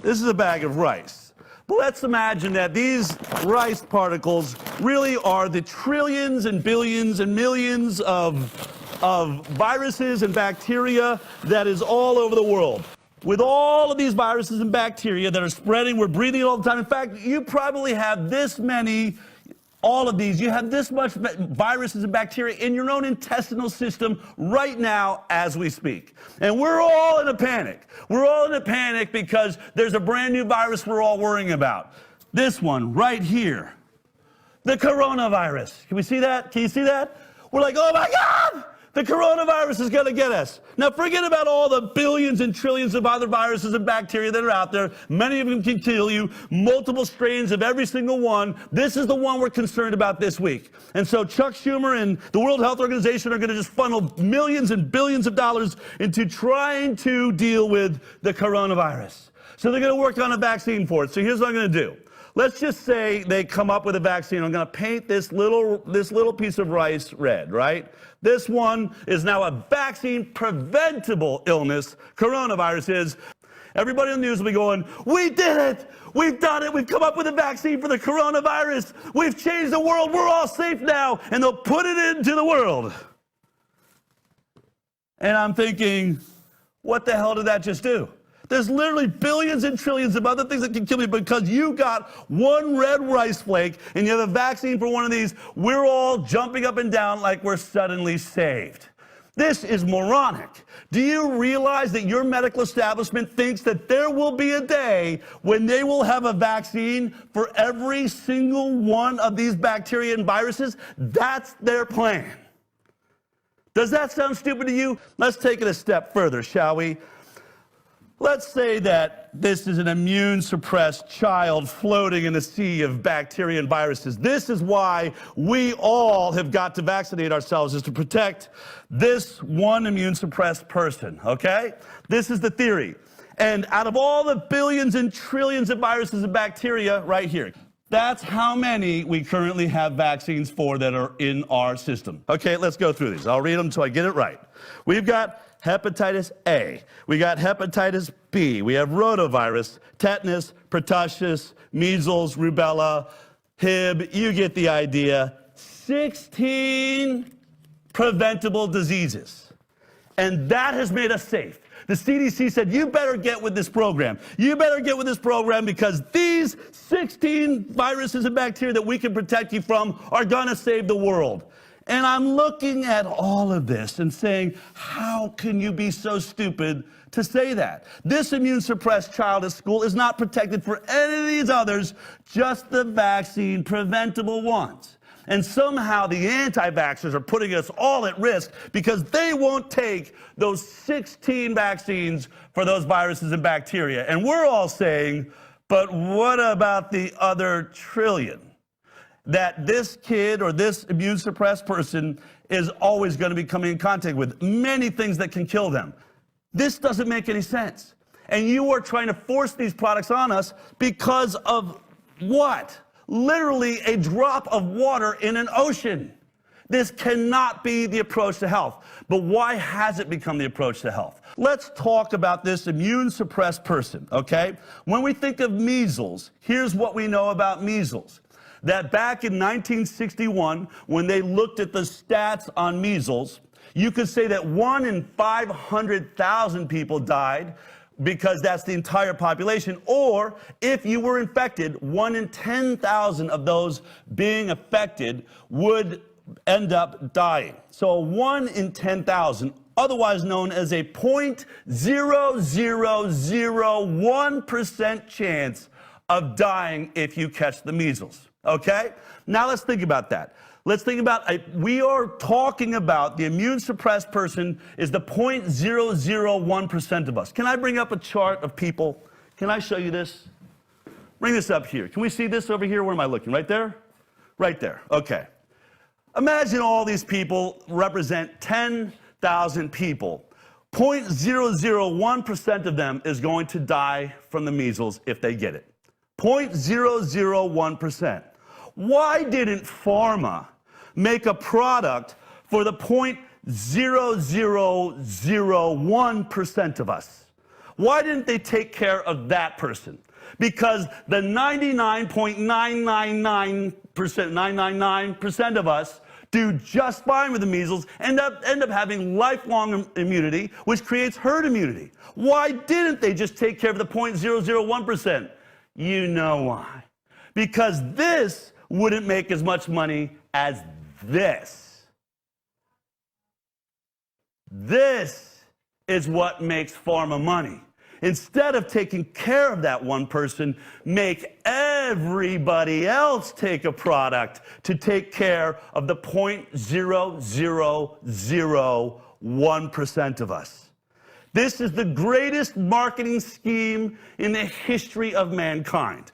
This is a bag of rice. But let's imagine that these rice particles really are the trillions and billions and millions of viruses and bacteria that is all over the world. With all of these viruses and bacteria that are spreading, we're breathing all the time. In fact, you probably have this many, all of these, you have this much viruses and bacteria in your own intestinal system right now as we speak. And we're all in a panic. We're all in a panic because there's a brand new virus we're all worrying about. This one right here, the coronavirus. Can we see that? Can you see that? We're like, oh my God! The coronavirus is going to get us. Now, forget about all the billions and trillions of other viruses and bacteria that are out there. Many of them can kill you, multiple strains of every single one. This is the one we're concerned about this week. And so Chuck Schumer and the World Health Organization are going to just funnel millions and billions of dollars into trying to deal with the coronavirus. So they're going to work on a vaccine for it. So here's what I'm going to do. Let's just say they come up with a vaccine. I'm going to paint this little piece of rice red, right? This one is now a vaccine-preventable illness. Coronavirus is. Everybody on the news will be going, we did it! We've done it! We've come up with a vaccine for the coronavirus! We've changed the world! We're all safe now! And they'll put it into the world. And I'm thinking, what the hell did that just do? There's literally billions and trillions of other things that can kill you because you got one red rice flake and you have a vaccine for one of these. We're all jumping up and down like we're suddenly saved. This is moronic. Do you realize that your medical establishment thinks that there will be a day when they will have a vaccine for every single one of these bacteria and viruses? That's their plan. Does that sound stupid to you? Let's take it a step further, shall we? Let's say that this is an immune-suppressed child floating in a sea of bacteria and viruses. This is why we all have got to vaccinate ourselves, is to protect this one immune-suppressed person, okay? This is the theory. And out of all the billions and trillions of viruses and bacteria right here, that's how many we currently have vaccines for that are in our system. Okay, let's go through these. I'll read them until I get it right. We've got hepatitis A. We got hepatitis B. We have rotavirus, tetanus, pertussis, measles, rubella, Hib. You get the idea. 16 preventable diseases. And that has made us safe. The CDC said, you better get with this program. You better get with this program because these 16 viruses and bacteria that we can protect you from are going to save the world. And I'm looking at all of this and saying, how can you be so stupid to say that? This immune-suppressed child at school is not protected for any of these others, just the vaccine-preventable ones. And somehow the anti-vaxxers are putting us all at risk because they won't take those 16 vaccines for those viruses and bacteria. And we're all saying, but what about the other trillion? That this kid or this immune-suppressed person is always going to be coming in contact with many things that can kill them. This doesn't make any sense. And you are trying to force these products on us because of what? Literally a drop of water in an ocean. This cannot be the approach to health. But why has it become the approach to health? Let's talk about this immune-suppressed person, okay? When we think of measles, here's what we know about measles. That back in 1961, when they looked at the stats on measles, you could say that 1 in 500,000 people died because that's the entire population. Or if you were infected, 1 in 10,000 of those being affected would end up dying. So 1 in 10,000, otherwise known as a 0.0001% chance of dying if you catch the measles. Okay? Now let's think about that. Let's think about, we are talking about the immune-suppressed person is the 0.001% of us. Can I bring up a chart of people? Can I show you this? Bring this up here. Can we see this over here? Where am I looking? Right there? Right there. Okay. Imagine all these people represent 10,000 people. 0.001% of them is going to die from the measles if they get it. 0.001%. Why didn't pharma make a product for the 0.0001% of us? Why didn't they take care of that person? Because the 999% of us do just fine with the measles, end up having lifelong immunity, which creates herd immunity. Why didn't they just take care of the 0.001%? You know why. Because this wouldn't make as much money as this. This is what makes pharma money. Instead of taking care of that one person, make everybody else take a product to take care of the 0.0001% of us. This is the greatest marketing scheme in the history of mankind.